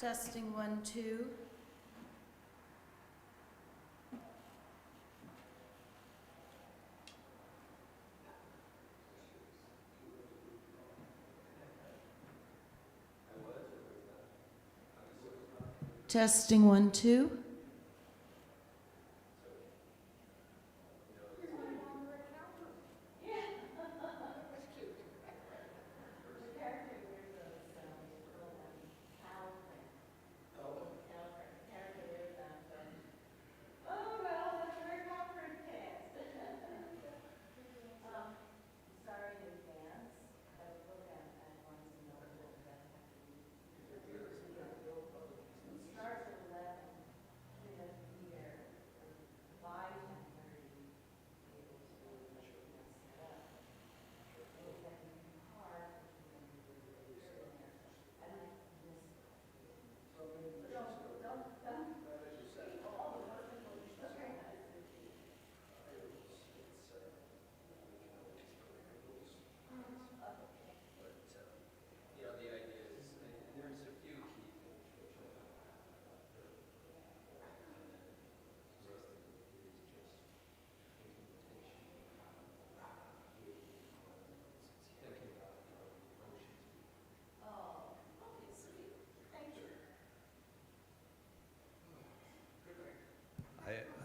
Testing 1, 2. Testing 1, 2.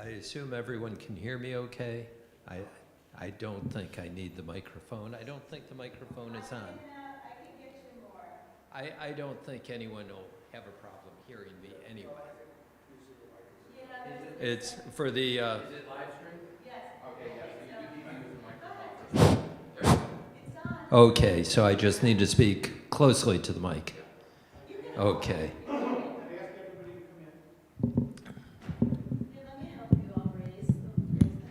I assume everyone can hear me okay? I don't think I need the microphone. I don't think the microphone is on. I can get you more. I don't think anyone will have a problem hearing me anyway. Yeah, It's for the, Is it live stream? yes. Okay, yeah, so you need to use the microphone. It's on. okay, so I just need to speak closely to the mic. Okay. Let me help you. I'll raise the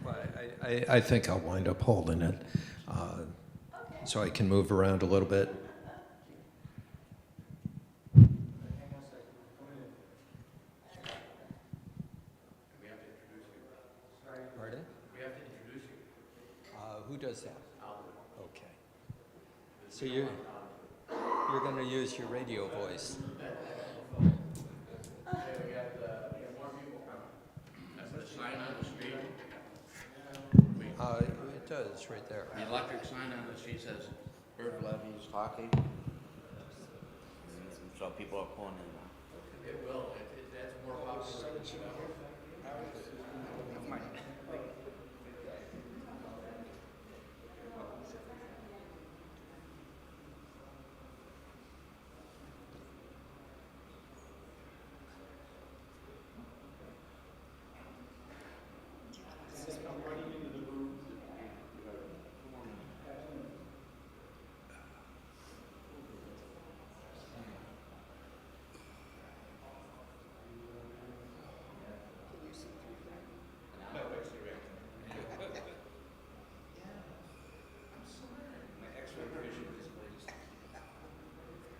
Well, I think I'll wind up holding it so I can move around a little bit. We have to introduce you. Pardon? We have to introduce you. Who does that? I'll do it. Okay. So you're going to use your radio voice. Okay, we have more people coming. That's the sign on the street. It does, right there. The electric sign on the street says Bird Levy's hockey. So people are pulling in. It will, that's more popular.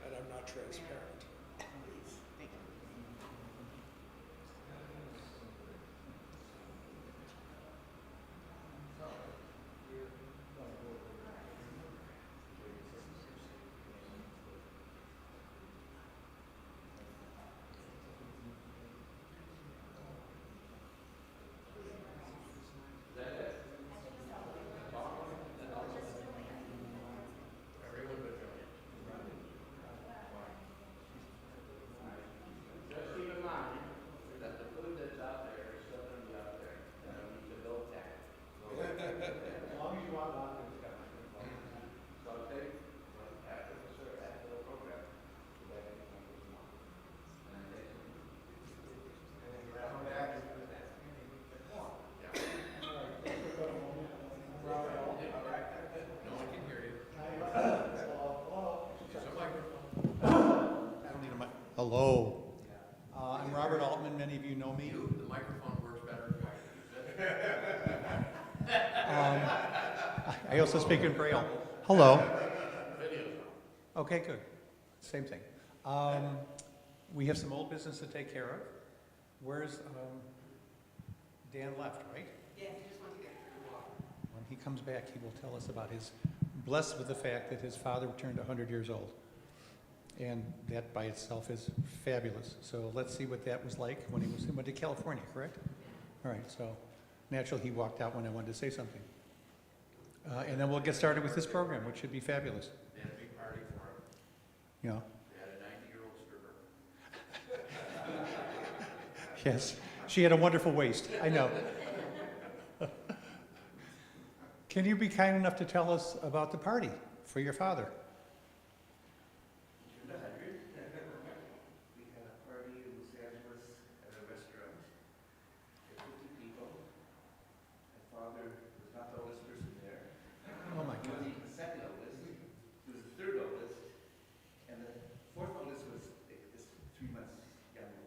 And I'm not transparent. Just keep in mind that the food that's out there is still gonna be out there. You don't need to build that. As long as you want lots of stuff. So take, after the program. Come back and do that. No one can hear you. Use a microphone. I don't need a mic. Hello. I'm Robert Altman. Many of you know me. The microphone works better if I use it. I also speak in Braille. Hello. Okay, good. Same thing. We have some old business to take care of. Where's Dan left, right? Yes, he just wants to get through the water. When he comes back, he will tell us about his blessed with the fact that his father turned 100 years old. And that by itself is fabulous. So let's see what that was like when he went to California, correct? All right, so naturally he walked out when I wanted to say something. And then we'll get started with this program, which should be fabulous. They had a big party for him. You know, They had a 90-year-old stripper. yes, she had a wonderful waist, I know. Can you be kind enough to tell us about the party for your father? We had a party in Los Angeles at a restaurant. There were 50 people. My father was not the oldest person there. Oh my He God. wasn't the second oldest. He was the third oldest. And the fourth oldest was 3 months younger.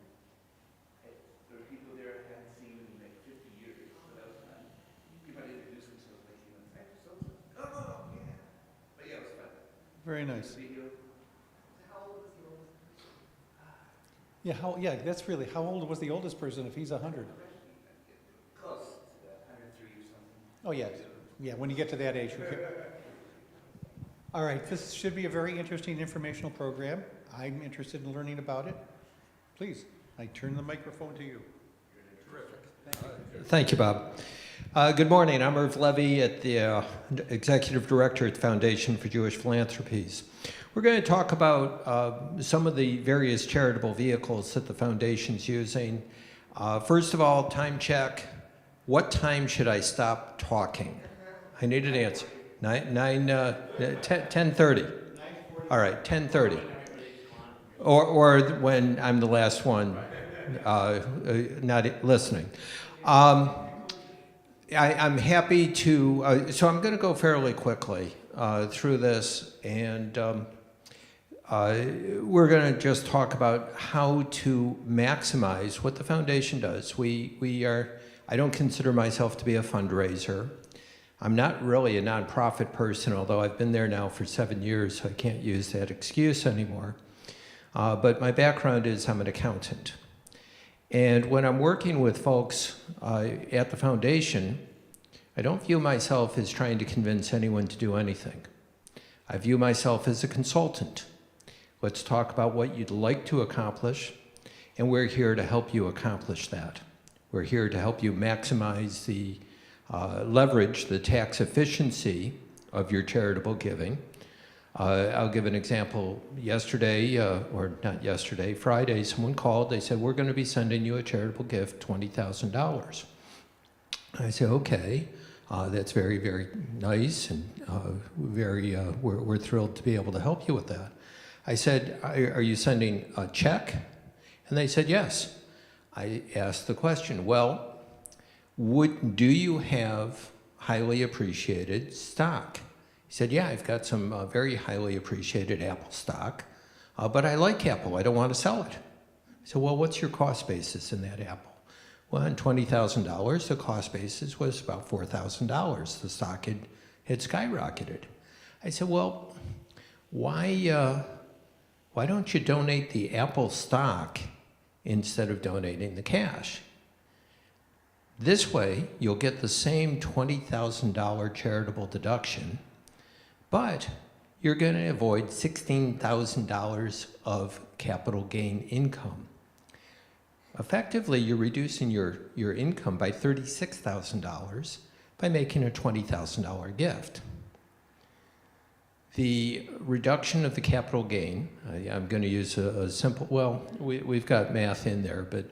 There were people there I hadn't seen in like 50 years, so that was fun. People introduced themselves like, "Hey, so-and-so." Oh, yeah. But yeah, it was fun. Very nice. Video. How old was the oldest person? Yeah, that's really, how old was the oldest person if he's 100? Close to that, 103 or something. Oh, yeah, yeah, when you get to that age. All right, this should be a very interesting informational program. I'm interested in learning about it. Please, I turn the microphone to you. Thank you, Bob. Good morning. I'm Irv Levy, at the Executive Director at the Foundation for Jewish Philanthropies. We're going to talk about some of the various charitable vehicles that the Foundation's using. First of all, time check. What time should I stop talking? I need an answer. 10:30. All right, 10:30. Or when I'm the last one not listening. I'm happy to, so I'm going to go fairly quickly through this, and we're going to just talk about how to maximize what the foundation does. I don't consider myself to be a fundraiser. I'm not really a nonprofit person, although I've been there now for 7 years, so I can't use that excuse anymore. But my background is I'm an accountant. And when I'm working with folks at the foundation, I don't view myself as trying to convince anyone to do anything. I view myself as a consultant. Let's talk about what you'd like to accomplish, and we're here to help you accomplish that. We're here to help you maximize the leverage, the tax efficiency of your charitable giving. I'll give an example. Yesterday, or not yesterday, Friday, someone called. They said, "We're going to be sending you a charitable gift, $20,000. I said, "Okay, that's very, very nice, and we're thrilled to be able to help you with that." I said, "Are you sending a check?" And they said, "Yes." I asked the question, "Well, do you have highly appreciated stock?" He said, "Yeah, I've got some very highly appreciated Apple stock, but I like Apple. I don't want to sell it." I said, "Well, what's your cost basis in that Apple?" Well, on $20,000, the cost basis was about $4,000. The stock had skyrocketed. I said, "Well, why don't you donate the Apple stock instead of donating the cash? This way, you'll get the same $20,000 charitable deduction, but you're going to avoid $16,000 of capital gain income. Effectively, you're reducing your income by $36,000 by making a $20,000 gift." The reduction of the capital gain, I'm going to use a simple, well, we've got math in there, but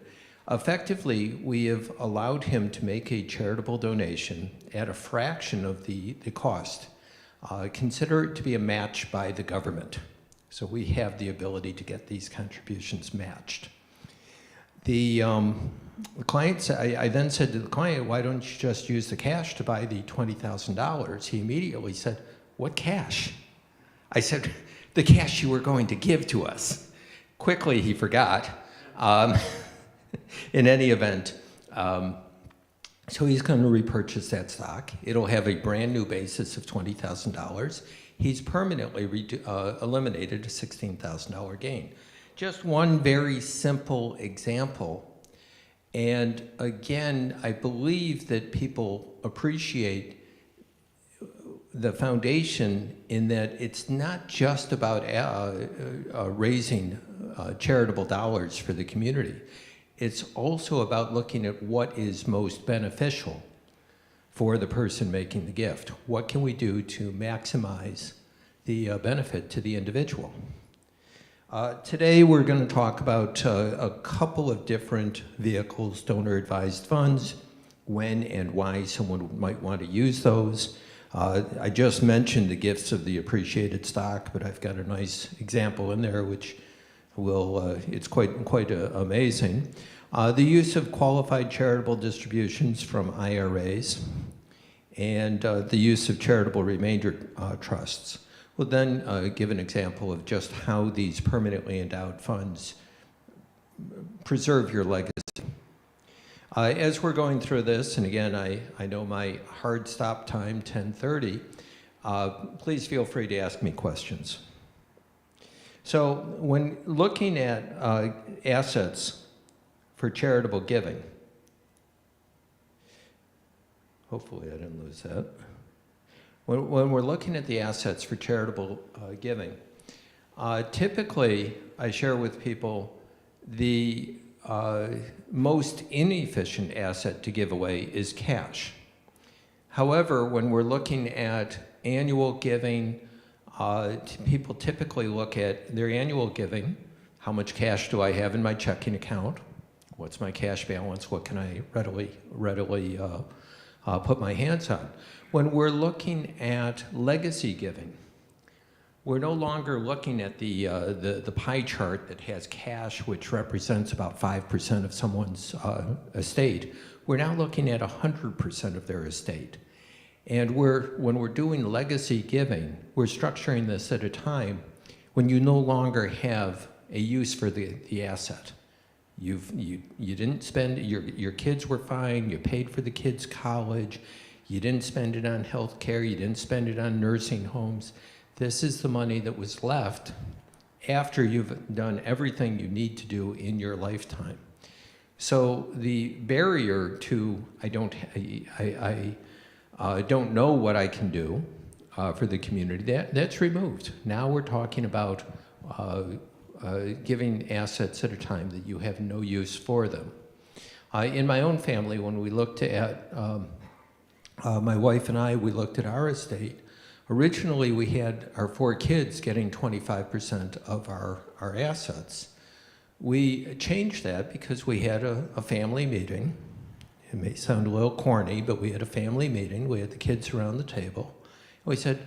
effectively, we have allowed him to make a charitable donation at a fraction of the cost. Consider it to be a match by the government. So we have the ability to get these contributions matched. The client said, I then said to the client, "Why don't you just use the cash to buy the $20,000? He immediately said, "What cash?" I said, "The cash you were going to give to us." Quickly, he forgot. In any event, so he's going to repurchase that stock. It'll have a brand new basis of $20,000. He's permanently eliminated a $16,000 gain. Just one very simple example. And again, I believe that people appreciate the foundation in that it's not just about raising charitable dollars for the community. It's also about looking at what is most beneficial for the person making the gift. What can we do to maximize the benefit to the individual? Today we're going to talk about a couple of different vehicles, donor-advised funds, when and why someone might want to use those. I just mentioned the gifts of the appreciated stock, but I've got a nice example in there which will, it's quite amazing. The use of qualified charitable distributions from IRAs and the use of charitable remainder trusts. We'll then give an example of just how these permanently endowed funds preserve your legacy. As we're going through this, and again, I know my hard stop time, 10:30, please feel free to ask me questions. So when looking at assets for charitable giving, hopefully I didn't lose that. When we're looking at the assets for charitable giving, typically I share with people the most inefficient asset to give away is cash. However, when we're looking at annual giving, people typically look at their annual giving. How much cash do I have in my checking account? What's my cash balance? What can I readily put my hands on? When we're looking at legacy giving, we're no longer looking at the pie chart that has cash, which represents about 5% of someone's estate. We're now looking at 100% of their estate. And when we're doing legacy giving, we're structuring this at a time when you no longer have a use for the asset. You didn't spend, your kids were fine, you paid for the kids' college, you didn't spend it on health care, you didn't spend it on nursing homes. This is the money that was left after you've done everything you need to do in your lifetime. So the barrier to, I don't know what I can do for the community, that's removed. Now we're talking about giving assets at a time that you have no use for them. In my own family, when we looked at, my wife and I, we looked at our estate. Originally, we had our 4 kids getting 25% of our assets. We changed that because we had a family meeting. It may sound a little corny, but we had a family meeting. We had the kids around the table. We said,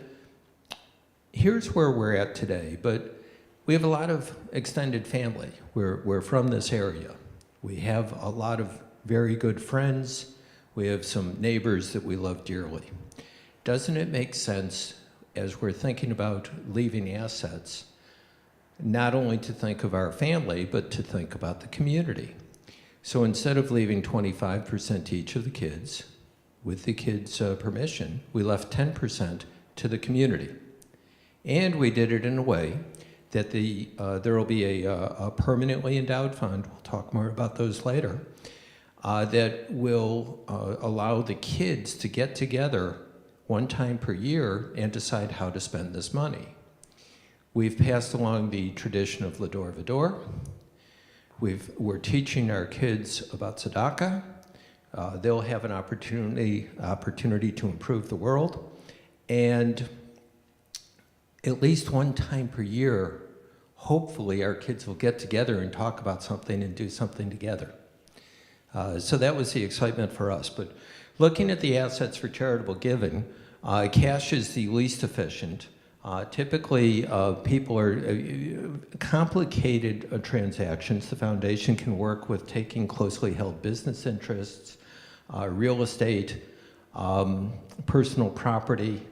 here's where we're at today, but we have a lot of extended family. We're from this area. We have a lot of very good friends. We have some neighbors that we love dearly. Doesn't it make sense, as we're thinking about leaving assets, not only to think of our family, but to think about the community? So instead of leaving 25% to each of the kids, with the kids' permission, we left 10% to the community. And we did it in a way that there will be a permanently endowed fund, we'll talk more about those later, that will allow the kids to get together one time per year and decide how to spend this money. We've passed along the tradition of L'Adore Vador. We're teaching our kids about tzedakah. They'll have an opportunity to improve the world. And at least one time per year, hopefully our kids will get together and talk about something and do something together. So that was the excitement for us. But looking at the assets for charitable giving, cash is the least efficient. Typically, people are complicated transactions. The foundation can work with taking closely held business interests, real estate, personal property.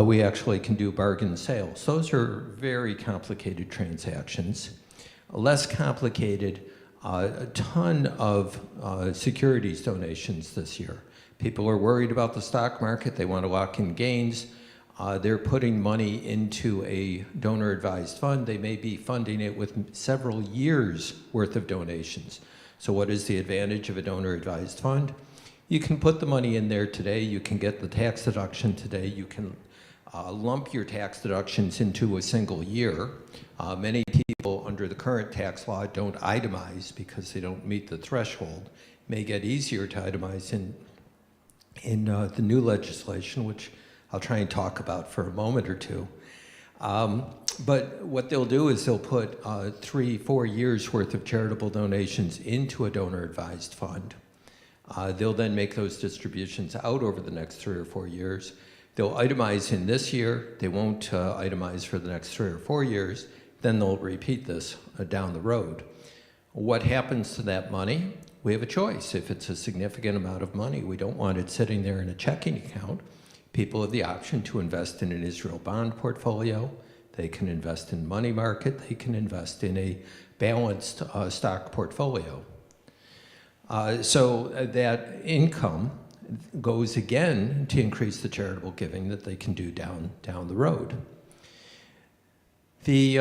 We actually can do bargain sales. Those are very complicated transactions. Less complicated, a ton of securities donations this year. People are worried about the stock market. They want to lock in gains. They're putting money into a donor-advised fund. They may be funding it with several years' worth of donations. So what is the advantage of a donor-advised fund? You can put the money in there today. You can get the tax deduction today. You can lump your tax deductions into a single year. Many people under the current tax law don't itemize because they don't meet the threshold. It may get easier to itemize in the new legislation, which I'll try and talk about for a moment or two. But what they'll do is they'll put 3-4 years worth of charitable donations into a donor-advised fund. They'll then make those distributions out over the next 3 or 4 years. They'll itemize in this year. They won't itemize for the next 3 or 4 years. Then they'll repeat this down the road. What happens to that money? We have a choice. If it's a significant amount of money, we don't want it sitting there in a checking account. People have the option to invest in an Israel bond portfolio. They can invest in money market. They can invest in a balanced stock portfolio. So that income goes again to increase the charitable giving that they can do down the road. The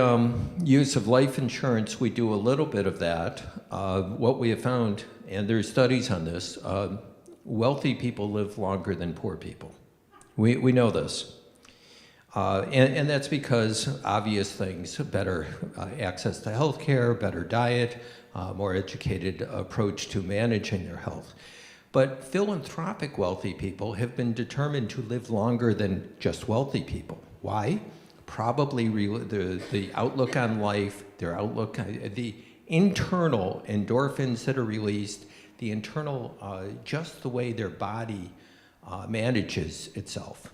use of life insurance, we do a little bit of that. What we have found, and there's studies on this, wealthy people live longer than poor people. We know this. And that's because obvious things, better access to health care, better diet, more educated approach to managing their health. But philanthropic wealthy people have been determined to live longer than just wealthy people. Why? Probably the outlook on life, their outlook, the internal endorphins that are released, the internal, just the way their body manages itself.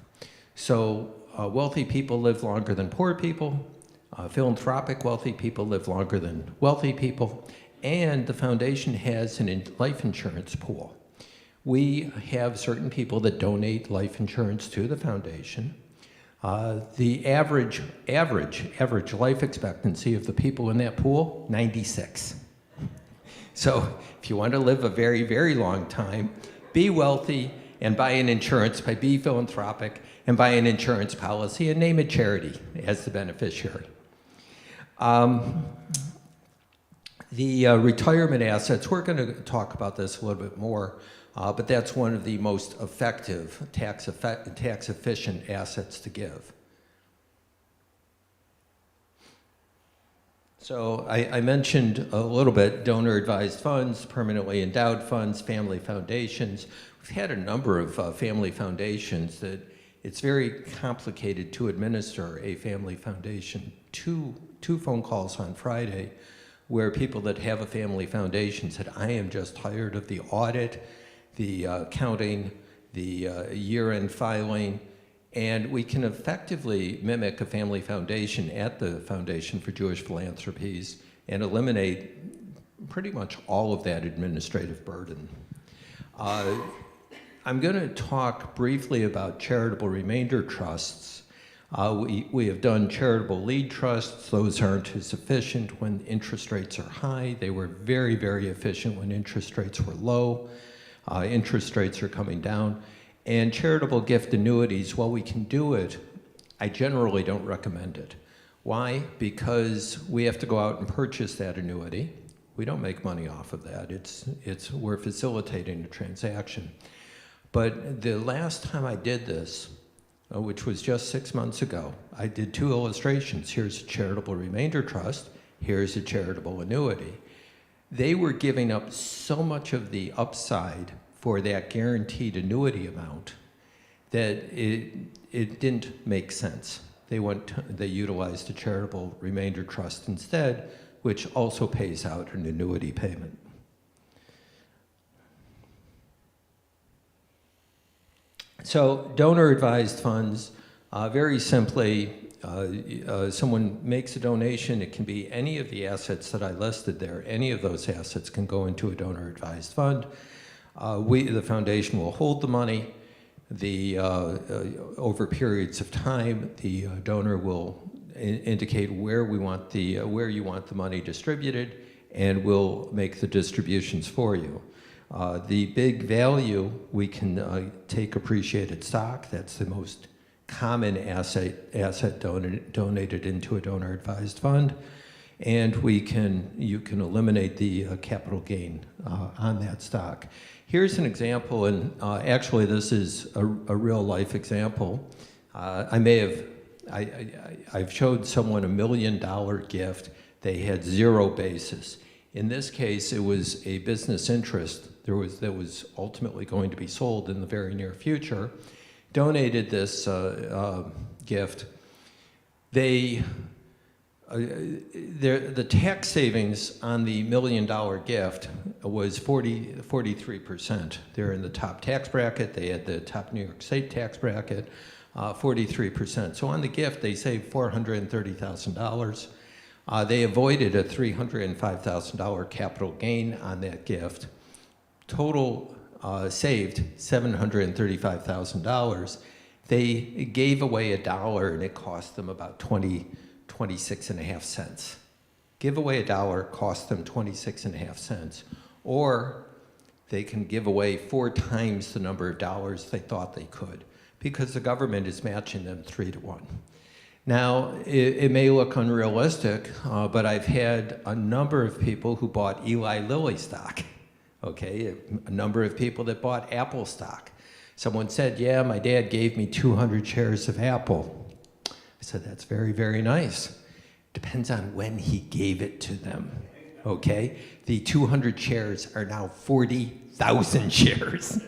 So wealthy people live longer than poor people. Philanthropic wealthy people live longer than wealthy people. And the foundation has a life insurance pool. We have certain people that donate life insurance to the foundation. The average life expectancy of the people in that pool, 96. So if you want to live a very, very long time, be wealthy and buy an insurance, be philanthropic and buy an insurance policy and name a charity as the beneficiary. The retirement assets, we're going to talk about this a little bit more, but that's one of the most effective, tax-efficient assets to give. So I mentioned a little bit donor-advised funds, permanently endowed funds, family foundations. We've had a number of family foundations that it's very complicated to administer a family foundation. Two phone calls on Friday where people that have a family foundation said, I am just tired of the audit, the accounting, the year-end filing, and we can effectively mimic a family foundation at the Foundation for Jewish Philanthropies and eliminate pretty much all of that administrative burden. I'm going to talk briefly about charitable remainder trusts. We have done charitable lead trusts. Those aren't as efficient when interest rates are high. They were very, very efficient when interest rates were low. Interest rates are coming down. And charitable gift annuities, while we can do it, I generally don't recommend it. Why? Because we have to go out and purchase that annuity. We don't make money off of that. We're facilitating a transaction. But the last time I did this, which was just 6 months ago, I did 2 illustrations. Here's a charitable remainder trust. Here's a charitable annuity. They were giving up so much of the upside for that guaranteed annuity amount that it didn't make sense. They utilized a charitable remainder trust instead, which also pays out an annuity payment. So donor-advised funds, very simply, someone makes a donation. It can be any of the assets that I listed there. Any of those assets can go into a donor-advised fund. The foundation will hold the money. Over periods of time, the donor will indicate where you want the money distributed, and we'll make the distributions for you. The big value, we can take appreciated stock. That's the most common asset donated into a donor-advised fund, and you can eliminate the capital gain on that stock. Here's an example, and actually this is a real-life example. I may have, I've showed someone $1 million gift. They had zero basis. In this case, it was a business interest that was ultimately going to be sold in the very near future. Donated this gift. The tax savings on the $1 million gift was 43%. They're in the top tax bracket. They had the top New York State tax bracket, 43%. So on the gift, they saved $430,000. They avoided a $305,000 capital gain on that gift. Total saved $735,000. They gave away $1 and it cost them about 26.5 cents. Give away $1 cost them 26.5 cents. Or they can give away 4 times the number of dollars they thought they could because the government is matching them 3 to 1. Now, it may look unrealistic, but I've had a number of people who bought Eli Lilly stock, okay? A number of people that bought Apple stock. Someone said, yeah, my dad gave me 200 shares of Apple. I said, that's very, very nice. Depends on when he gave it to them, okay? The 200 shares are now 40,000 shares.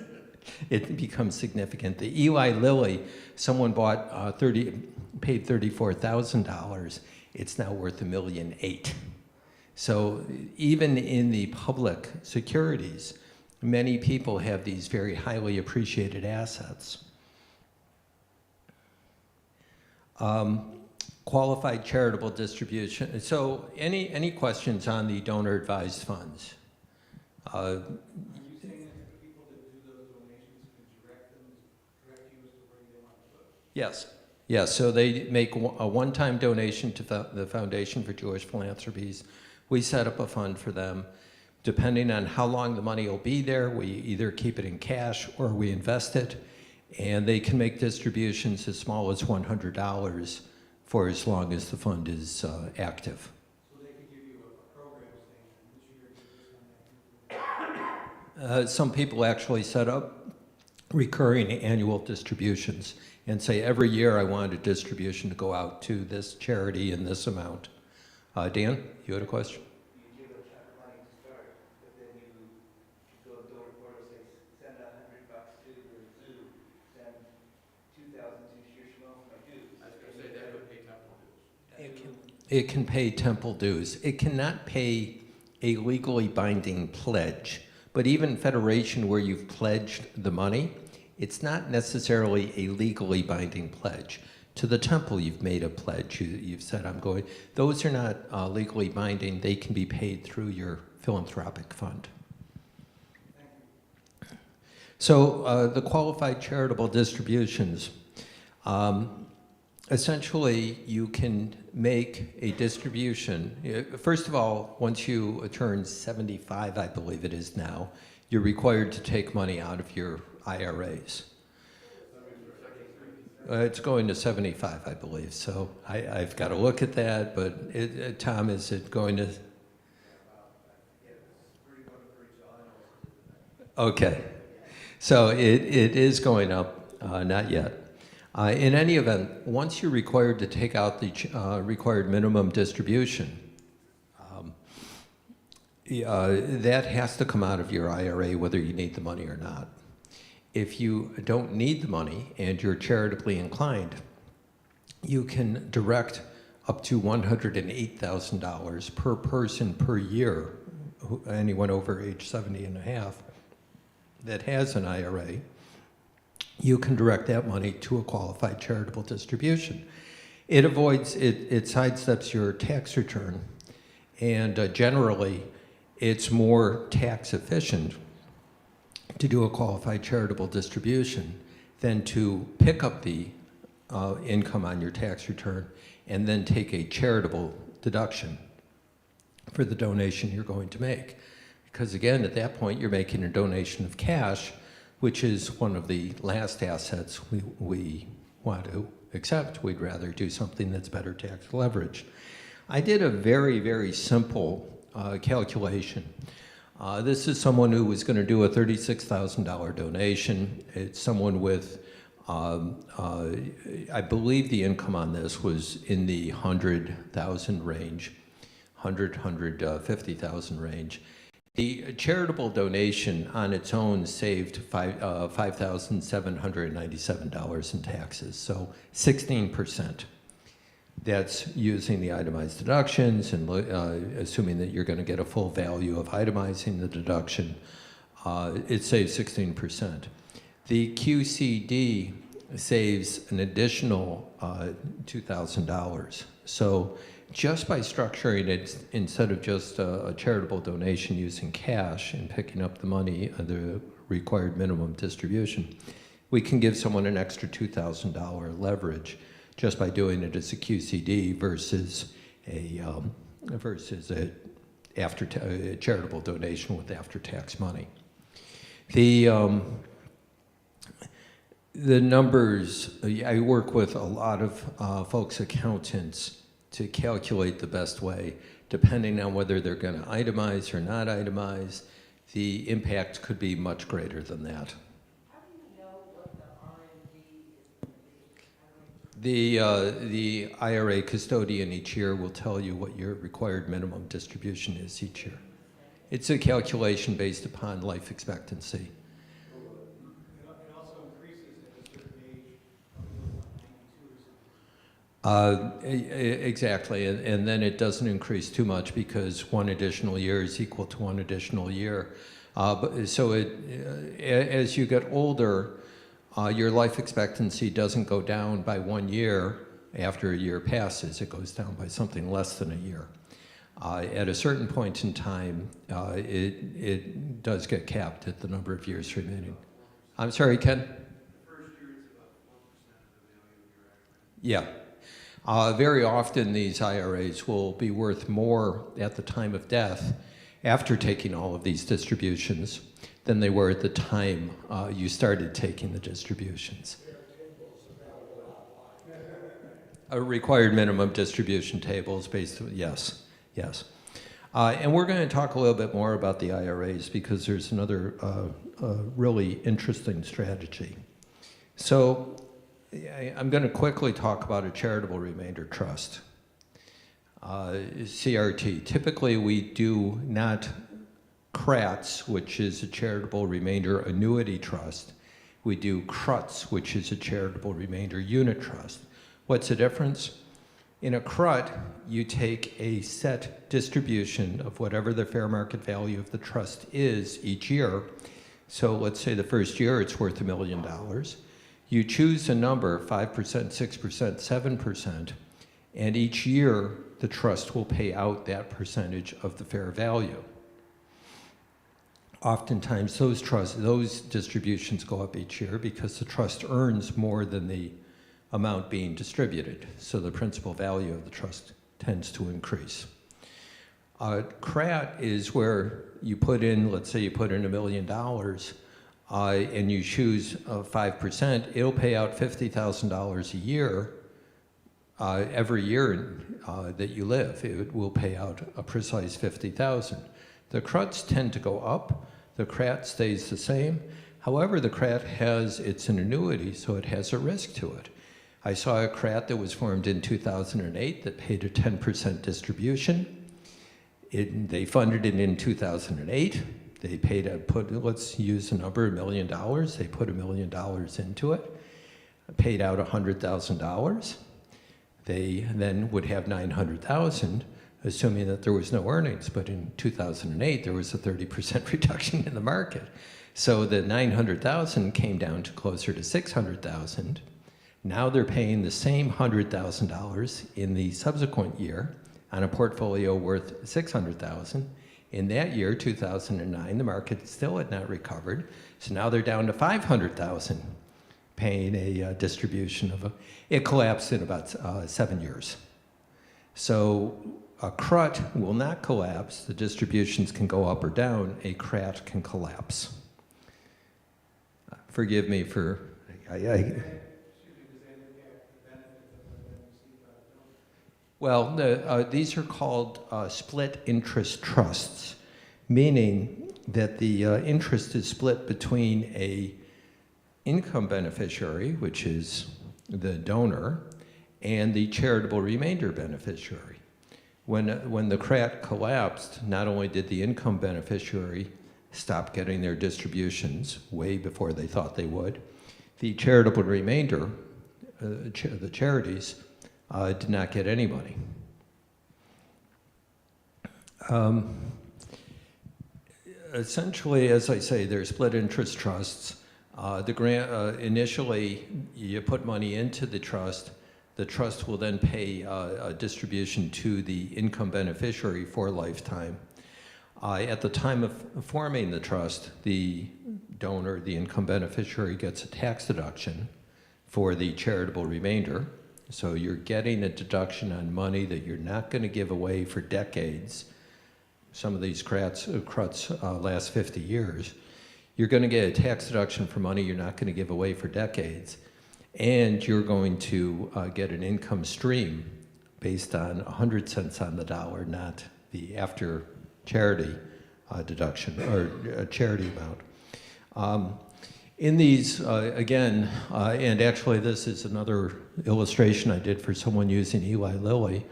It becomes significant. The Eli Lilly, someone bought paid $34,000. It's now worth $1.8 million. So even in the public securities, many people have these very highly appreciated assets. Qualified charitable distribution. So any questions on the donor advised funds? Are you saying that the people that do those donations can direct you as to where they want to put? Yes. Yes, so they make a one-time donation to the Foundation for Jewish Philanthropies. We set up a fund for them. Depending on how long the money will be there, we either keep it in cash or we invest it. And they can make distributions as small as $100 for as long as the fund is active. So they could give you a program saying, Some people actually set up recurring annual distributions and say every year I want a distribution to go out to this charity in this amount. Dan, you had a question? you give a chunk of money to start, but then you go to donor portal, say, send $100 to the zoo, send 2,000 to Shir Shimon for my dues. I was going to say that would pay temple dues. It can pay temple dues. It cannot pay a legally binding pledge, but even Federation where you've pledged the money, it's not necessarily a legally binding pledge. To the temple, you've made a pledge. You've said, I'm going. Those are not legally binding. They can be paid through your philanthropic fund. So the qualified charitable distributions, essentially you can make a distribution. First of all, once you turn 75, I believe it is now, you're required to take money out of your IRAs. It's going to 75, I believe. So I've got to look at that. But Tom, is it going to? Okay. So it is going up, not yet. In any event, once you're required to take out the required minimum distribution, that has to come out of your IRA whether you need the money or not. If you don't need the money and you're charitably inclined, you can direct up to $108,000 per person per year, anyone over age 70 and a half that has an IRA, you can direct that money to a qualified charitable distribution. It avoids, it sidesteps your tax return, and generally it's more tax efficient to do a qualified charitable distribution than to pick up the income on your tax return and then take a charitable deduction for the donation you're going to make. Because again, at that point, you're making a donation of cash, which is one of the last assets we want to accept. We'd rather do something that's better tax leverage. I did a very, very simple calculation. This is someone who was going to do a $36,000 donation. It's someone with I believe the income on this was in the 100,000 range, 150,000 range. The charitable donation on its own saved $5,797 in taxes, so 16%. That's using the itemized deductions and assuming that you're going to get a full value of itemizing the deduction. It saves 16%. The QCD saves an additional $2,000. So just by structuring it, instead of just a charitable donation using cash and picking up the money, the required minimum distribution, we can give someone an extra $2,000 leverage just by doing it as a QCD versus a charitable donation with after-tax money. The numbers, I work with a lot of folks, accountants, to calculate the best way, depending on whether they're going to itemize or not itemize. The impact could be much greater than that. How do you know what the R&D is? The IRA custodian each year will tell you what your required minimum distribution is each year. It's a calculation based upon life expectancy. It also increases at a certain age, 92 or something. Exactly, and then it doesn't increase too much because one additional year is equal to one additional year. As you get older, your life expectancy doesn't go down by 1 year after a year passes. It goes down by something less than a year. At a certain point in time, it does get capped at the number of years remaining. I'm sorry, Ken? The first year it's about 1% of the value of your IRA. Yeah. Very often these IRAs will be worth more at the time of death after taking all of these distributions than they were at the time you started taking the distributions. A required minimum distribution tables based on, yes. And we're going to talk a little bit more about the IRAs because there's another really interesting strategy. So I'm going to quickly talk about a charitable remainder trust. CRT. Typically we do not CRATs, which is a charitable remainder annuity trust. We do CRUTs, which is a charitable remainder unit trust. What's the difference? In a CRUT, you take a set distribution of whatever the fair market value of the trust is each year. So let's say the first year it's worth $1 million. You choose a number, 5%, 6%, 7%, and each year the trust will pay out that percentage of the fair value. Oftentimes those distributions go up each year because the trust earns more than the amount being distributed, so the principal value of the trust tends to increase. CRAT is where you put in, let's say you put in $1 million and you choose 5%, it'll pay out $50,000 a year every year that you live. It will pay out a precise $50,000. The CRUTs tend to go up, the CRAT stays the same. However, the CRAT it's an annuity, so it has a risk to it. I saw a CRAT that was formed in 2008 that paid a 10% distribution. They funded it in 2008. They let's use a number, $1 million. They put $1 million into it, paid out $100,000. They then would have $900,000, assuming that there was no earnings. But in 2008, there was a 30% reduction in the market. So the $900,000 came down to closer to $600,000. Now they're paying the same $100,000 in the subsequent year on a portfolio worth $600,000. In that year, 2009, the market still had not recovered, so now they're down to $500,000, paying a distribution of it collapsed in about 7 years. So a CRUT will not collapse. The distributions can go up or down. A CRAT can collapse. Forgive me for... Well, these are called split interest trusts, meaning that the interest is split between a income beneficiary, which is the donor, and the charitable remainder beneficiary. When the CRAT collapsed, not only did the income beneficiary stop getting their distributions way before they thought they would, the charitable remainder, the charities, did not get any money. Essentially, as I say, they're split interest trusts. The grant, initially, you put money into the trust will then pay a distribution to the income beneficiary for a lifetime. At the time of forming the trust, the donor, the income beneficiary, gets a tax deduction for the charitable remainder. So you're getting a deduction on money that you're not going to give away for decades. Some of these CRUTs last 50 years. You're going to get a tax deduction for money you're not going to give away for decades. And you're going to get an income stream based on 100 cents on the dollar, not the after charity deduction or charity amount. In these, again, and actually this is another illustration I did for someone using Eli Lilly.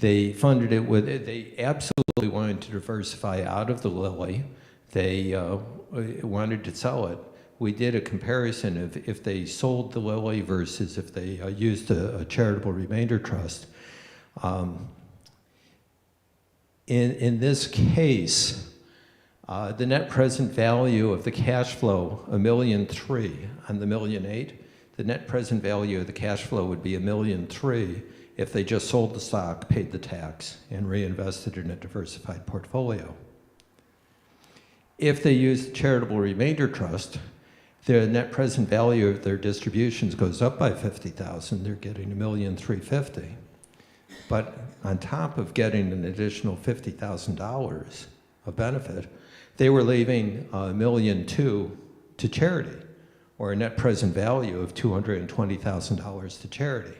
They funded it with, they absolutely wanted to diversify out of the Lilly. They wanted to sell it. We did a comparison of if they sold the Lilly versus if they used a charitable remainder trust. In this case, the net present value of the cash flow, $1.3 million on the $1.8 million, the net present value of the cash flow would be $1.3 million if they just sold the stock, paid the tax, and reinvested in a diversified portfolio. If they use the charitable remainder trust, the net present value of their distributions goes up by $50,000. They're getting $1.35 million. But on top of getting an additional $50,000 of benefit, they were leaving $1.2 million to charity, or a net present value of $220,000 to charity.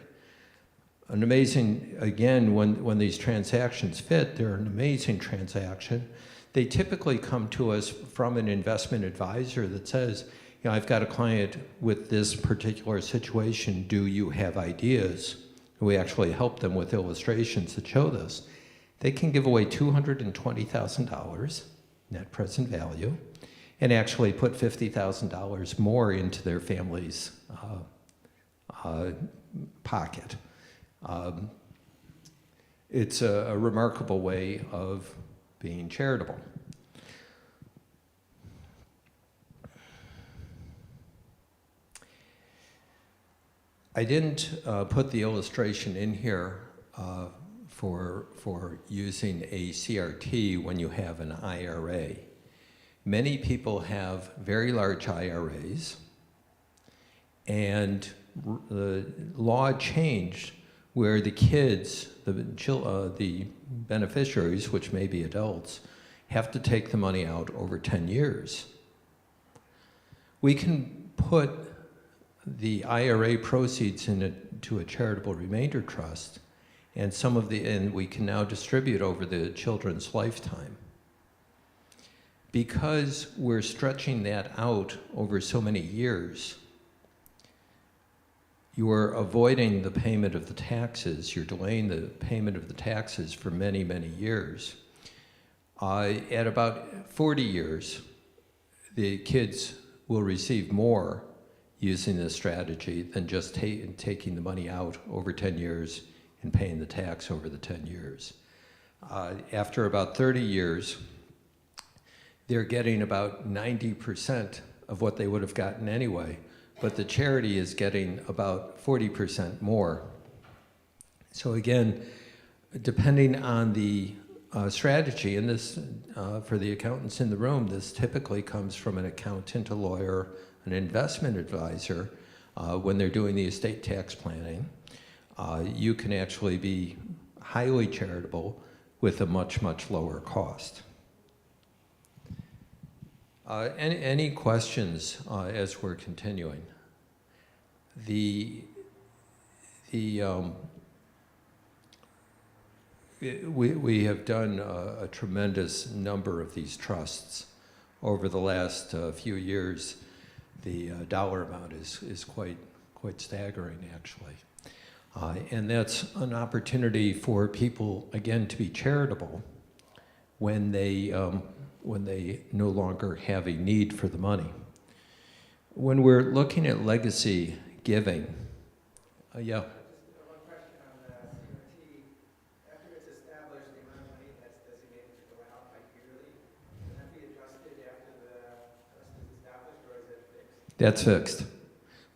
An amazing, again, when these transactions fit, they're an amazing transaction. They typically come to us from an investment advisor that says, you know, I've got a client with this particular situation, do you have ideas? And we actually help them with illustrations that show this. They can give away $220,000 net present value and actually put $50,000 more into their family's pocket. It's a remarkable way of being charitable. I didn't put the illustration in here for using a CRT when you have an IRA. Many people have very large IRAs, and the law changed where the kids, the beneficiaries, which may be adults, have to take the money out over 10 years. We can put the IRA proceeds into a charitable remainder trust, and we can now distribute over the children's lifetime. Because we're stretching that out over so many years, you're avoiding the payment of the taxes, you're delaying the payment of the taxes for many, many years. At about 40 years, the kids will receive more using this strategy than just taking the money out over 10 years and paying the tax over the 10 years. After about 30 years, they're getting about 90% of what they would have gotten anyway, but the charity is getting about 40% more. So again, depending on the strategy, and this, for the accountants in the room, this typically comes from an accountant, a lawyer, an investment advisor, when they're doing the estate tax planning. You can actually be highly charitable with a much, much lower cost. Any questions as we're continuing? We have done a tremendous number of these trusts over the last few years. The dollar amount is quite staggering, actually. And that's an opportunity for people, again, to be charitable when they no longer have a need for the money. When we're looking at legacy giving, yeah. Just one question on the CRT. After it's established, the amount of money that's designated to go out like yearly, can that be adjusted after the trust is established, or is it fixed? That's fixed.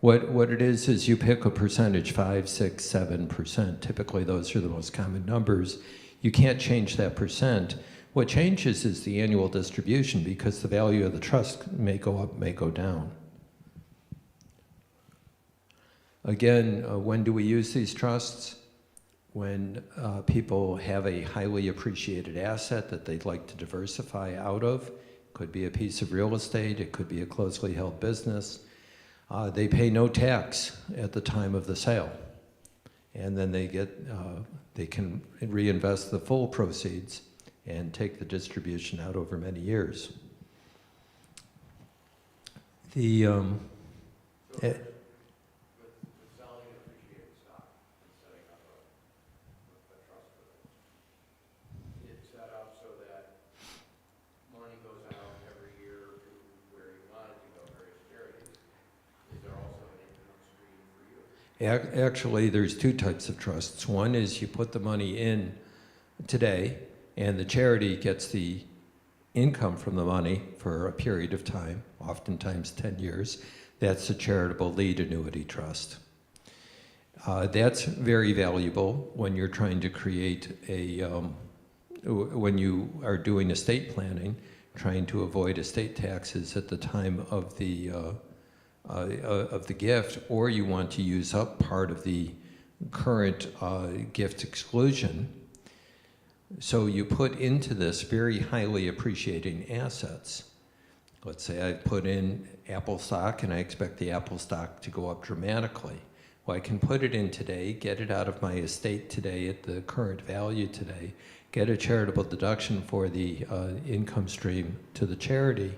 What it is you pick a percentage, 5, 6, 7%. Typically, those are the most common numbers. You can't change that percent. What changes is the annual distribution, because the value of the trust may go up, may go down. Again, when do we use these trusts? When people have a highly appreciated asset that they'd like to diversify out of. Could be a piece of real estate, it could be a closely held business. They pay no tax at the time of the sale. And then they can reinvest the full proceeds and take the distribution out over many years. The With selling appreciated stock and setting up a trust for it, it's set up so that money goes out every year to where you want it to go, various charities. Is there also an income stream for you? Actually, there's two types of trusts. One is you put the money in today, and the charity gets the income from the money for a period of time, oftentimes 10 years. That's a charitable lead annuity trust. That's very valuable when you're trying to create when you are doing estate planning, trying to avoid estate taxes at the time of the gift, or you want to use up part of the current gift exclusion. So you put into this very highly appreciating assets. Let's say I put in Apple stock and I expect the Apple stock to go up dramatically. Well, I can put it in today, get it out of my estate today at the current value today, get a charitable deduction for the income stream to the charity,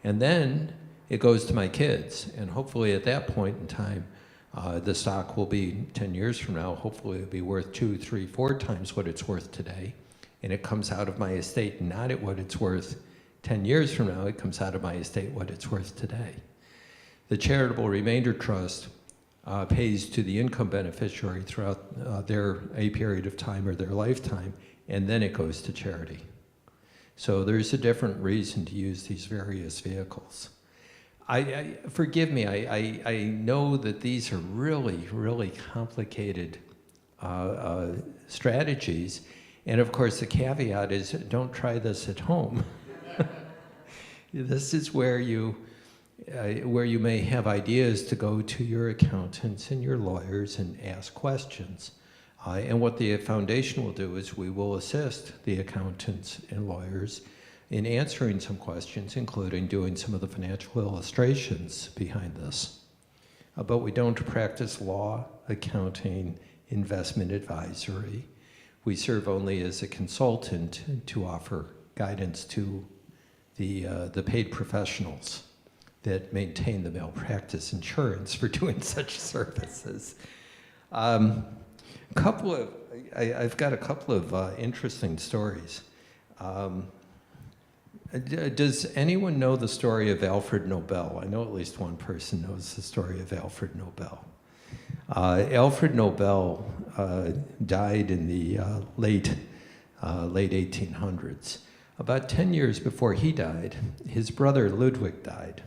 and then it goes to my kids. And hopefully at that point in time, the stock will be 10 years from now, hopefully it'll be worth 2, 3, 4 times what it's worth today. And it comes out of my estate not at what it's worth 10 years from now, it comes out of my estate what it's worth today. The charitable remainder trust pays to the income beneficiary throughout a period of time or their lifetime, and then it goes to charity. So there's a different reason to use these various vehicles. Forgive me, I know that these are really, really complicated strategies. And of course, the caveat is don't try this at home. This is where you may have ideas to go to your accountants and your lawyers and ask questions. And what the foundation will do is we will assist the accountants and lawyers in answering some questions, including doing some of the financial illustrations behind this. But we don't practice law, accounting, investment advisory. We serve only as a consultant to offer guidance to the paid professionals that maintain the malpractice insurance for doing such services. I've got a couple of interesting stories. Does anyone know the story of Alfred Nobel? I know at least one person knows the story of Alfred Nobel. Alfred Nobel died in the late 1800s. About 10 years before he died, his brother Ludwig died.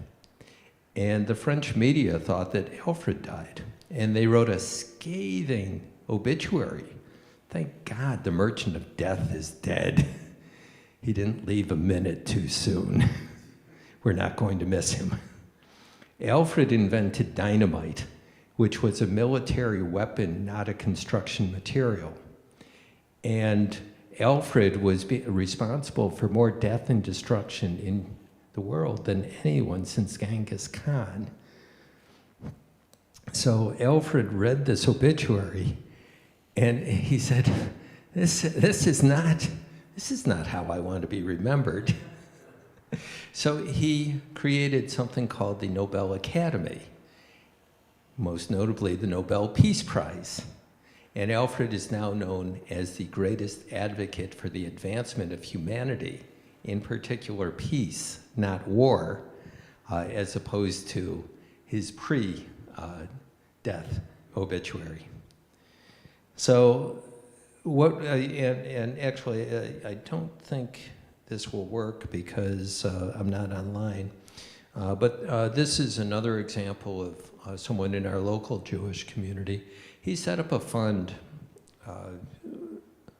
And the French media thought that Alfred died. And they wrote a scathing obituary. Thank God the Merchant of Death is dead. He didn't leave a minute too soon. We're not going to miss him. Alfred invented dynamite, which was a military weapon, not a construction material. And Alfred was responsible for more death and destruction in the world than anyone since Genghis Khan. So Alfred read this obituary, and he said, this is not how I want to be remembered. So he created something called the Nobel Academy, most notably the Nobel Peace Prize. And Alfred is now known as the greatest advocate for the advancement of humanity, in particular peace, not war, as opposed to his pre-death obituary. So and actually, I don't think this will work because I'm not online. But this is another example of someone in our local Jewish community. He set up a fund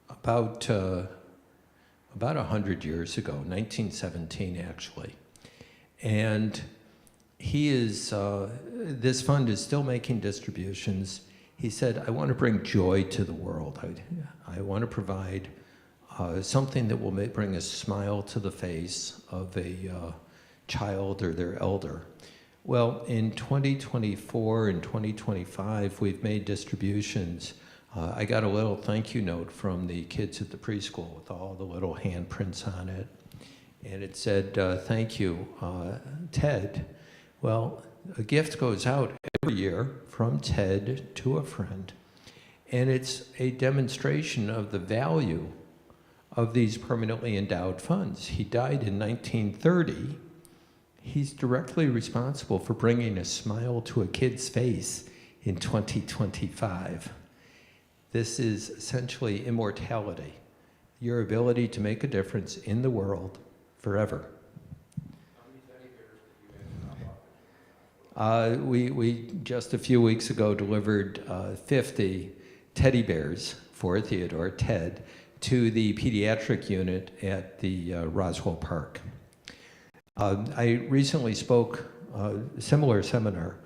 about 100 years ago, 1917 actually. And he is, this fund is still making distributions. He said, I want to bring joy to the world. I want to provide something that will bring a smile to the face of a child or their elder. Well, in 2024 and 2025, we've made distributions. I got a little thank you note from the kids at the preschool with all the little handprints on it. And it said, thank you, Ted. Well, a gift goes out every year from Ted to a friend. And it's a demonstration of the value of these permanently endowed funds. He died in 1930. He's directly responsible for bringing a smile to a kid's face in 2025. This is essentially immortality, your ability to make a difference in the world forever. We just a few weeks ago delivered 50 teddy bears for Theodore, Ted, to the pediatric unit at the Roswell Park. I recently spoke, a similar seminar,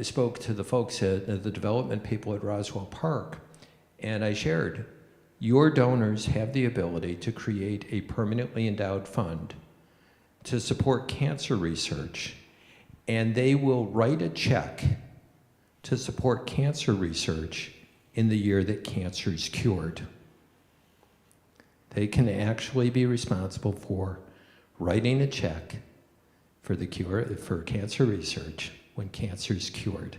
spoke to the folks at the development people at Roswell Park, and I shared, your donors have the ability to create a permanently endowed fund to support cancer research, and they will write a check to support cancer research in the year that cancer is cured. They can actually be responsible for writing a check for the cure, for cancer research when cancer is cured.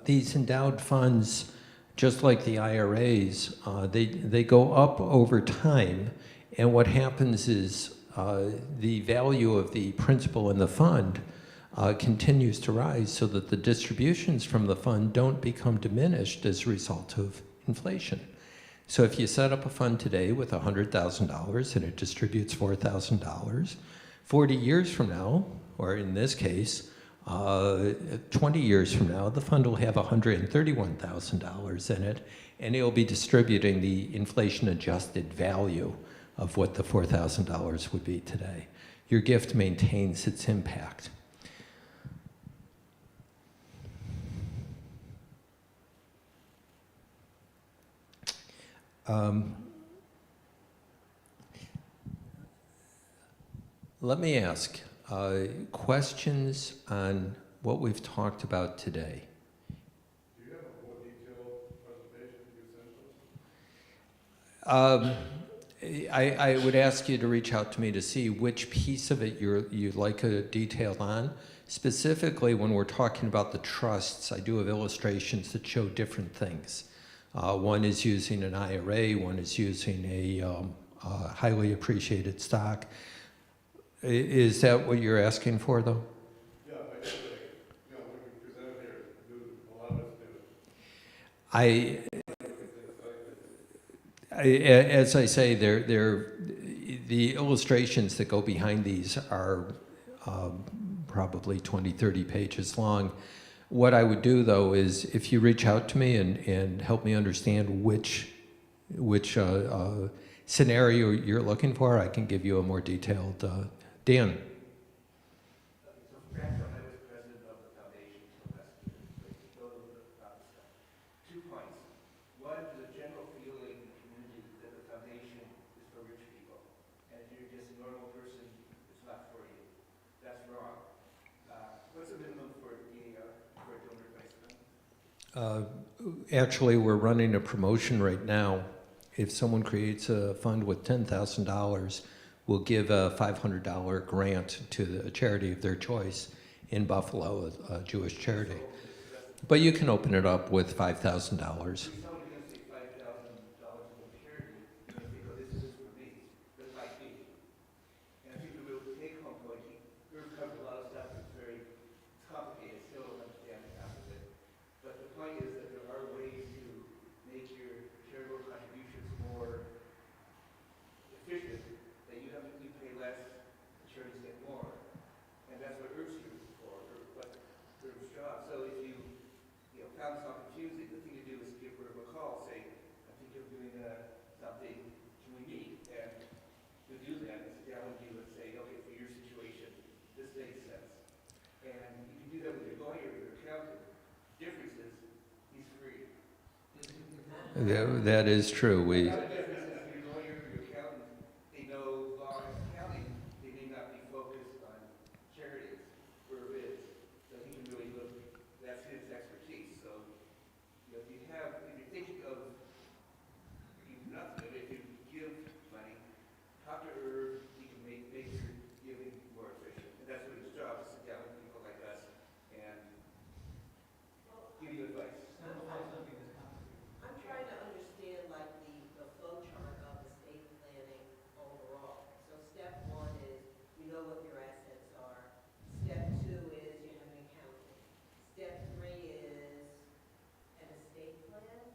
These endowed funds, just like the IRAs, they go up over time, and what happens is the value of the principal in the fund continues to rise so that the distributions from the fund don't become diminished as a result of inflation. So if you set up a fund today with $100,000 and it distributes $4,000, 40 years from now, or in this case, 20 years from now, the fund will have $131,000 in it, and it'll be distributing the inflation-adjusted value of what the $4,000 would be today. Your gift maintains its impact. Let me ask questions on what we've talked about today. Do you have a more detailed presentation you sent us? I would ask you to reach out to me to see which piece of it you'd like a detail on. Specifically, when we're talking about the trusts, I do have illustrations that show different things. One is using an IRA, one is using a highly appreciated stock. Is that what you're asking for, though? Yeah, I just think, what you presented here, a lot of us do. As I say, the illustrations that go behind these are probably 20, 30 pages long. What I would do, though, is if you reach out to me and help me understand which scenario you're looking for, I can give you a more detailed. Dan. So back when I was president of the foundation for Western, so a little bit about this stuff. 2 points. One, the general feeling in the community that the foundation is for rich people. And if you're just a normal person, it's not for you. That's wrong. What's the minimum for a donor advice fund? Actually, we're running a promotion right now, If someone creates a fund with $10,000, we'll give a $500 grant to a charity of their choice in Buffalo, a Jewish charity. But you can open it up with $5,000. If someone's gonna say $5,000 for charity, you're gonna say, oh, this is for me, this might be. And I think the real take-home point, Irv covered a lot of stuff that's very complicated, still don't understand half of it. But the point is that there are ways to make your charitable contributions more efficient, that you have to, you pay less, the charities get more. And that's what Irv's here for, or what Irv's job. So if you found this all confusing, the thing to do is give Irv a call, say, I think you're doing something, can we meet? And to do that, and sit down with you and say, okay, for your situation, this makes sense. And you can do that with your lawyer, your accountant. Difference is, he's free. That is true. The other difference is your lawyer, your accountant, they know law and accounting, they may not be focused on charities, Irv is. So he can really look, that's his expertise. So, if you have, if you're thinking of, nothing, if you give money, talk to Irv, he can make your giving more efficient. And that's what his job is, sit down with people like us and give you advice. I'm trying to understand like the flow chart of estate planning overall. So step one is you know what your assets are. Step two is you have an accountant. Step three is an estate plan.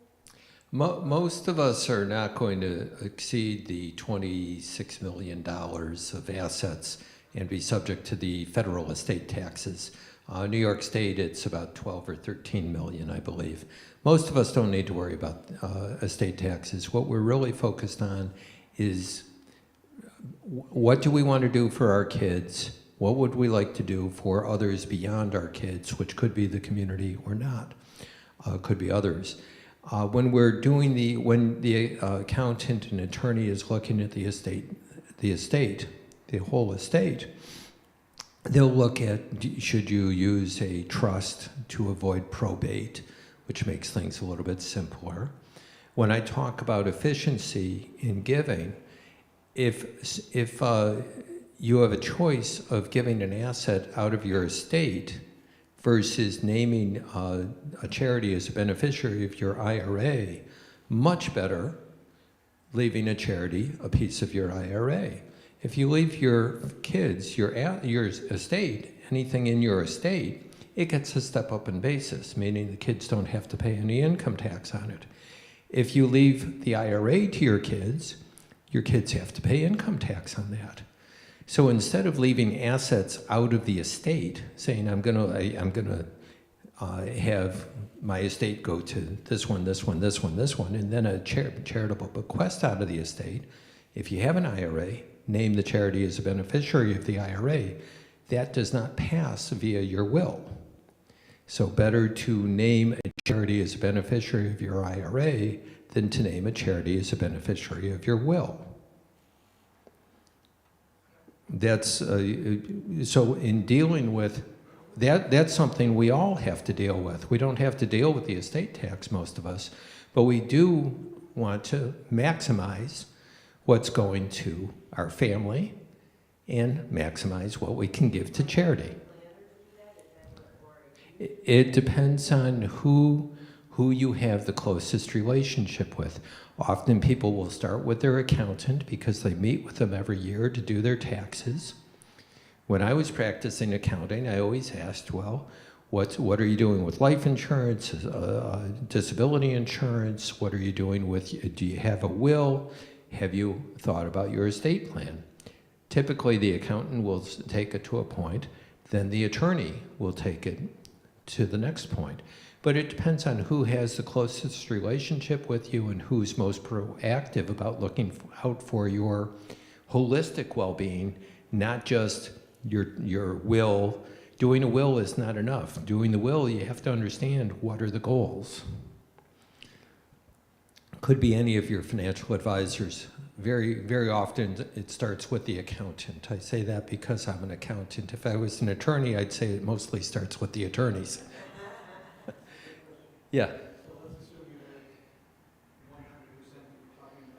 Most of us are not going to exceed the $26 million of assets and be subject to the federal estate taxes. New York State, it's about 12 or 13 million, I believe. Most of us don't need to worry about estate taxes. What we're really focused on is what do we want to do for our kids? What would we like to do for others beyond our kids, which could be the community or not, could be others. When the accountant and attorney is looking at the whole estate, they'll look at, should you use a trust to avoid probate, which makes things a little bit simpler. When I talk about efficiency in giving, if you have a choice of giving an asset out of your estate versus naming a charity as a beneficiary of your IRA, much better leaving a charity a piece of your IRA. If you leave your kids your estate, anything in your estate, it gets a step up in basis, meaning the kids don't have to pay any income tax on it. If you leave the IRA to your kids have to pay income tax on that. So instead of leaving assets out of the estate, saying I'm gonna have my estate go to this one, this one, this one, this one, and then a charitable bequest out of the estate, if you have an IRA, name the charity as a beneficiary of the IRA, that does not pass via your will. So better to name a charity as a beneficiary of your IRA than to name a charity as a beneficiary of your will. That's so in dealing with that, that's something we all have to deal with. We don't have to deal with the estate tax, most of us, but we do want to maximize what's going to our family and maximize what we can give to charity. It depends on who you have the closest relationship with. Often people will start with their accountant because they meet with them every year to do their taxes. When I was practicing accounting, I always asked, well, what are you doing with life insurance, disability insurance? What are you doing with, do you have a will? Have you thought about your estate plan? Typically, the accountant will take it to a point, then the attorney will take it to the next point. But it depends on who has the closest relationship with you and who's most proactive about looking out for your holistic well-being, not just your will. Doing a will is not enough. Doing the will, you have to understand what are the goals. Could be any of your financial advisors. Very, very often it starts with the accountant. I say that because I'm an accountant. If I was an attorney, I'd say it mostly starts with the attorneys. Yeah. So let's assume you had 100% you're talking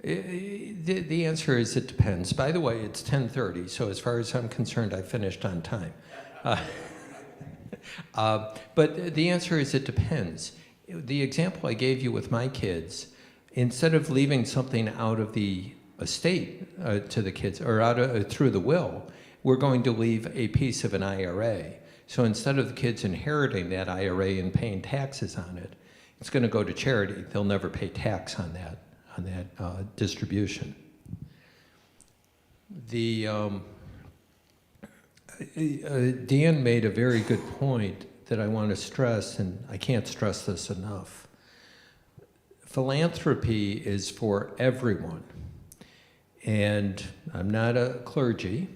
The answer is it depends. By the way, it's 10:30, so as far as I'm concerned, I finished on time. But the answer is it depends. The example I gave you with my kids, instead of leaving something out of the estate to the kids, or through the will, we're going to leave a piece of an IRA. So instead of the kids inheriting that IRA and paying taxes on it, it's going to go to charity. They'll never pay tax on that distribution. Dan made a very good point that I want to stress, and I can't stress this enough. Philanthropy is for everyone. And I'm not a clergy,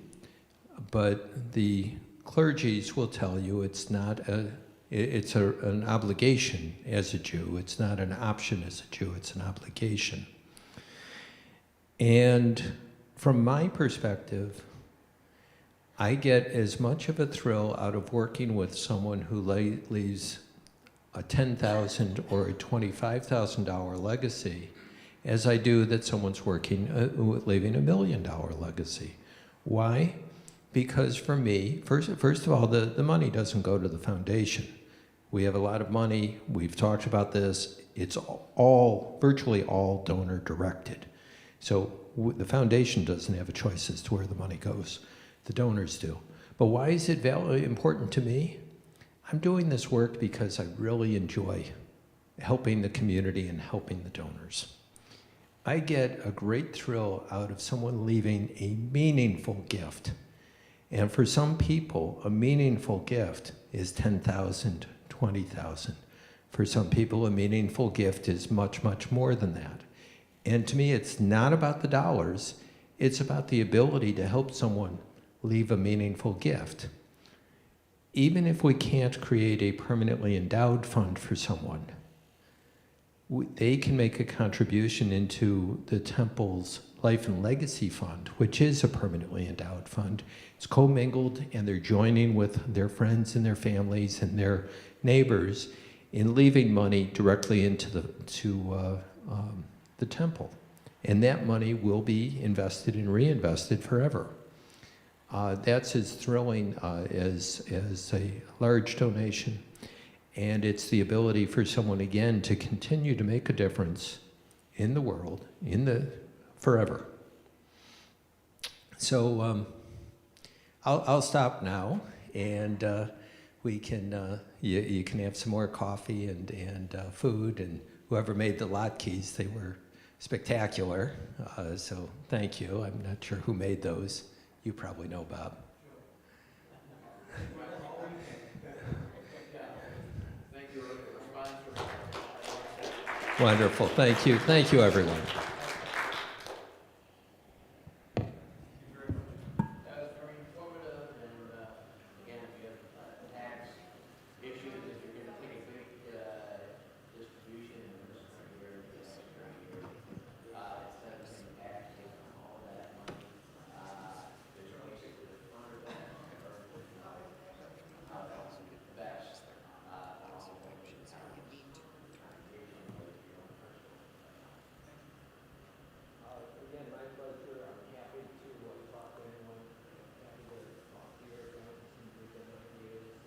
but the clergies will tell you it's not an obligation as a Jew. It's not an option as a Jew, it's an obligation. And from my perspective, I get as much of a thrill out of working with someone who leaves a $10,000 or a $25,000 legacy as I do that someone's leaving $1 million legacy. Why? Because for me, first of all, the money doesn't go to the foundation. We have a lot of money. We've talked about this. It's virtually all donor directed. So the foundation doesn't have a choice as to where the money goes. The donors do. But why is it important to me? I'm doing this work because I really enjoy helping the community and helping the donors. I get a great thrill out of someone leaving a meaningful gift. And for some people, a meaningful gift is $10,000, $20,000. For some people, a meaningful gift is much, much more than that. And to me, it's not about the dollars, it's about the ability to help someone leave a meaningful gift. Even if we can't create a permanently endowed fund for someone, they can make a contribution into the temple's Life and Legacy Fund, which is a permanently endowed fund. It's commingled, and they're joining with their friends and their families and their neighbors in leaving money directly into the temple. And that money will be invested and reinvested forever. That's as thrilling as a large donation. And it's the ability for someone, again, to continue to make a difference in the world, forever. So I'll stop now, and we can, you can have some more coffee and food, and whoever made the latkes, they were spectacular. So thank you. I'm not sure who made those. You probably know, Bob. Thank you for sponsoring. Wonderful. Thank you. Thank you, everyone. That was very informative, and again, if you have tax issues, if you're going to take a big distribution and there's somewhere instead of paying taxes on all that money, there's basically a fund that best again, my pleasure. I'm happy to talk to anyone. Happy to talk to your parents and give them ideas.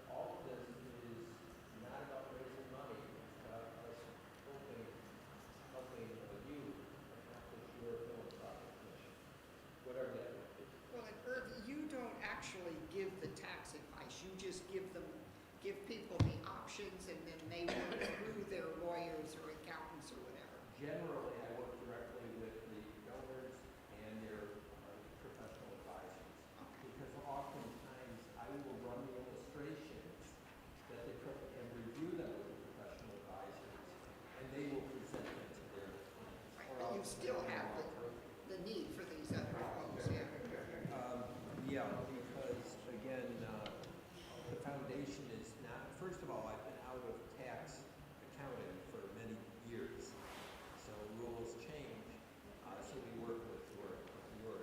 All of this is not about raising money. It's about us helping you accomplish your philanthropic mission, whatever that may be. Well, at Earth, you don't actually give the tax advice. You just give people the options, and then they work through their lawyers or accountants or whatever. Generally, I work directly with the donors and their professional advisors. Because oftentimes I will run the illustrations that they and review them with the professional advisors, and they will present them to their clients. Right, but you still have the need for these other folks, yeah. Yeah, because again, the foundation is not, first of all, I've been out of tax accounting for many years. So rules change, so we work with your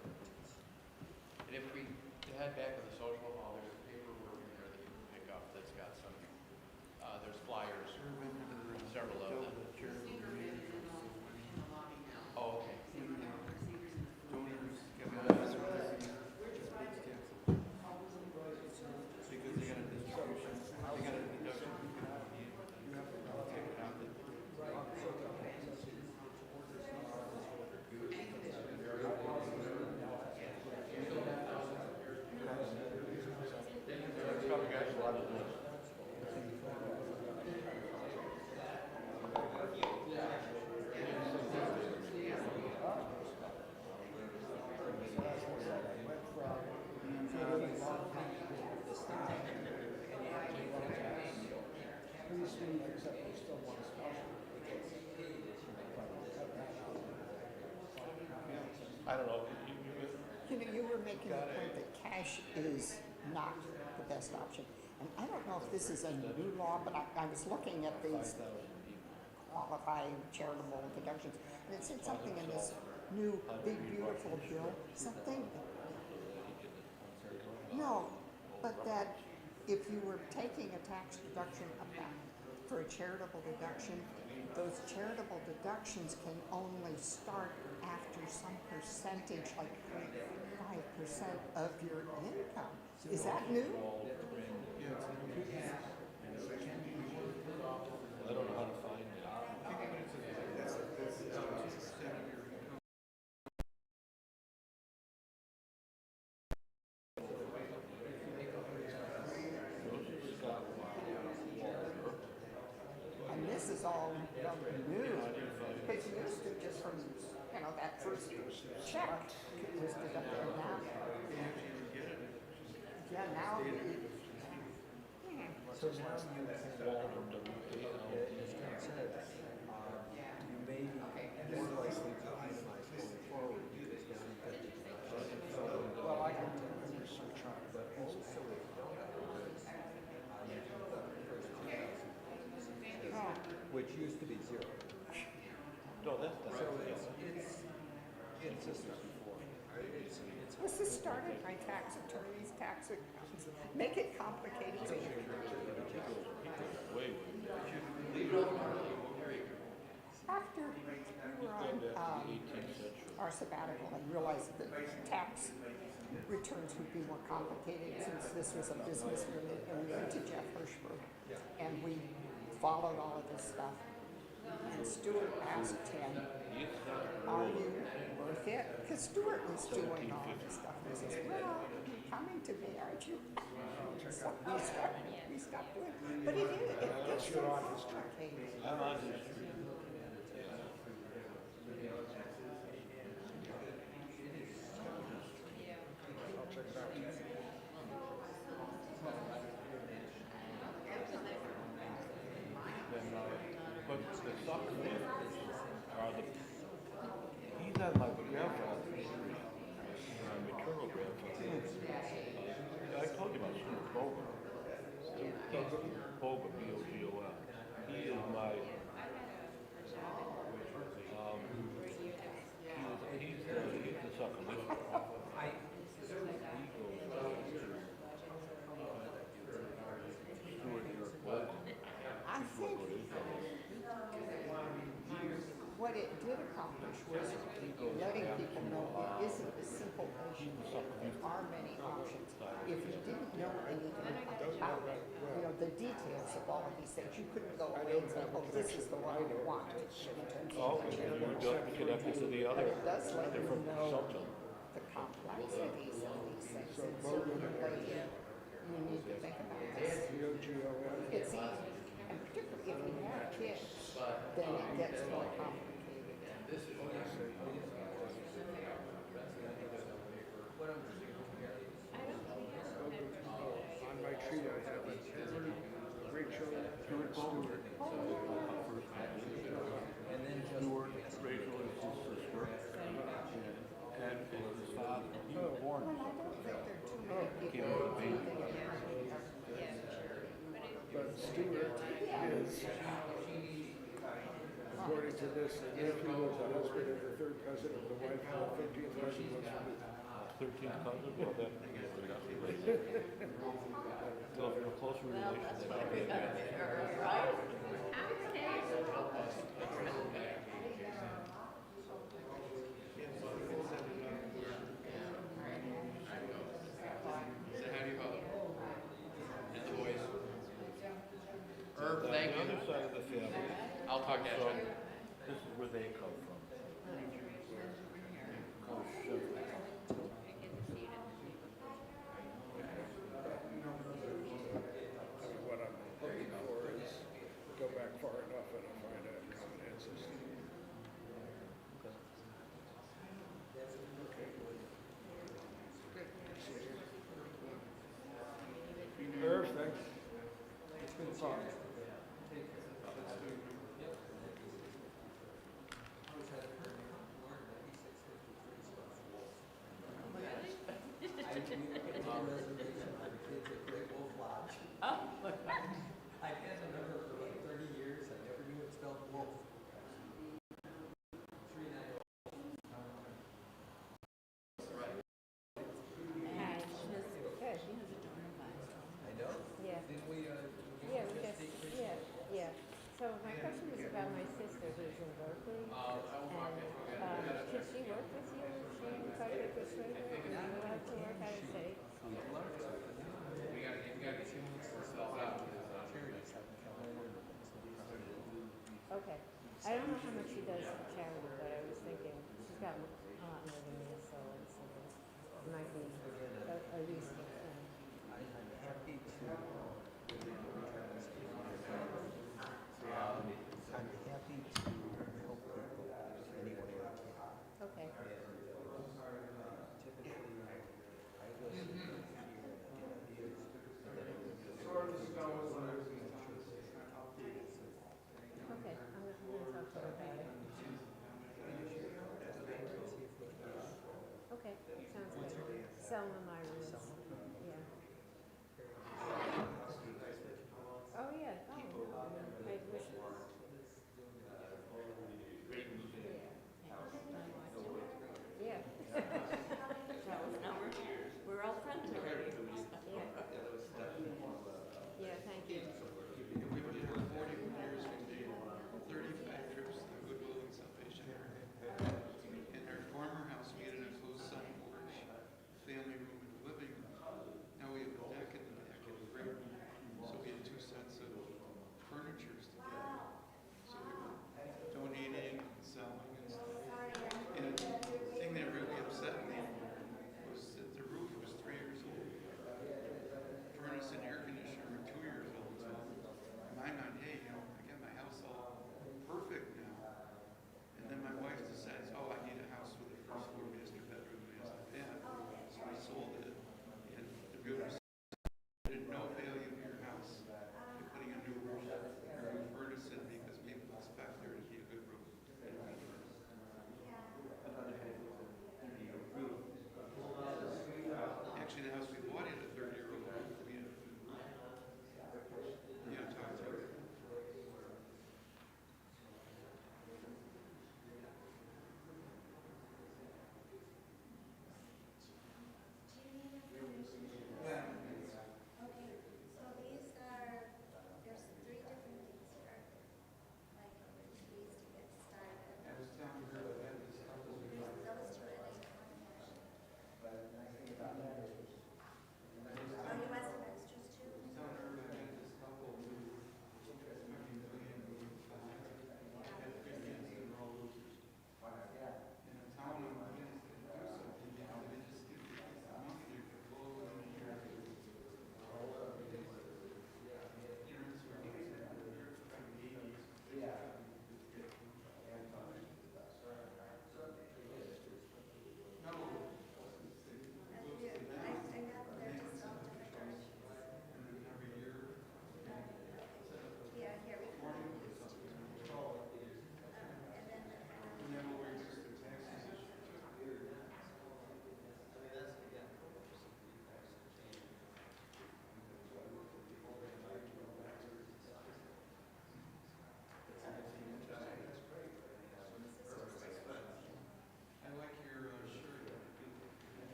accountants. And if we head back to the social hall, there's paperwork in there that you can pick up that's got some, there's flyers, several of them. I don't know, You know, you were making the point that cash is not the best option. And I don't know if this is a new law, but I was looking at these qualified charitable deductions, and it said something in this new big beautiful bill, something. No, but that if you were taking a tax deduction for a charitable deduction, those charitable deductions can only start after some percentage, like 5% of your income. Is that new? I don't know how to find it. And this is all new. Because you used to just from, you know, that first check was deducted. And now, yeah, now. So now you can, as Ken said, you may be more likely to itemize going forward because now you've got the deduction. Well, I can tell you research on it, but also which used to be zero. No, that's not. So it's just before. This is started by tax attorneys, tax accountants. Make it complicated. After we were on our sabbatical and realized that tax returns would be more complicated since this was a business unit, and we went to Jeff Hirschberg and we followed all of this stuff. And Stuart asked him, are you worth it? Because Stuart was doing all of this stuff. And he says, well, you're coming to me, aren't you? So we stopped doing it. But it gets so complicated. I'm on this street. I'll check it out. But the sucker are the, he's on my grandfather's street, my maternal grandfather. I told you about Stuart Boger. Boger, B-O-G-O-L. He is my, he's the sucker. I think what it did accomplish was letting people know it isn't as simple as you think. There are many options. If you didn't know anything about, you know, the details of all of these things, you couldn't go away and say, oh, this is the one I want. In terms of Oh, you don't connect it to the other. But it does let you different know something. the complexities of these things. And certainly you need to think about this. It's easy. And particularly if you have kids, then it gets more complicated. On my tree, I have Rachel Stewart. Stuart, Rachel is his sister, and his father. He was born. Well, I don't think there are too many people Came who with a baby. think apparently are. But Stewart is, according to this, the nephew of the husband and the third cousin of the wife, and the 15th cousin was from the 13th cousin, well, that, so if you're a closer relation, then Herb, thank the you. other side of the family, I'll talk to you. so this is where they come from. what I'm looking for is go back far enough and I'll find a common ancestor. Irv, thanks. It's been fun. I've had the number for like 30 years. I never knew it spelled wolf. Hi. Good. I know. Yeah. Didn't we, Yeah, we just, yeah. So my question is about my sister who's in Berkeley. And could she work with you if she tried to persuade her? Are you allowed to work out of state? Okay. I don't know how much she does for charity, but I was thinking she's got a lot more than me, so it's, it might be a useful thing. I'm happy to help people any way I can. Okay. Typically, I was here Okay, I'm gonna talk to her about it. Okay, sounds good. Selma Myers, yeah. Oh, yeah, oh, no, I wish. Yeah. Now we're all friends already.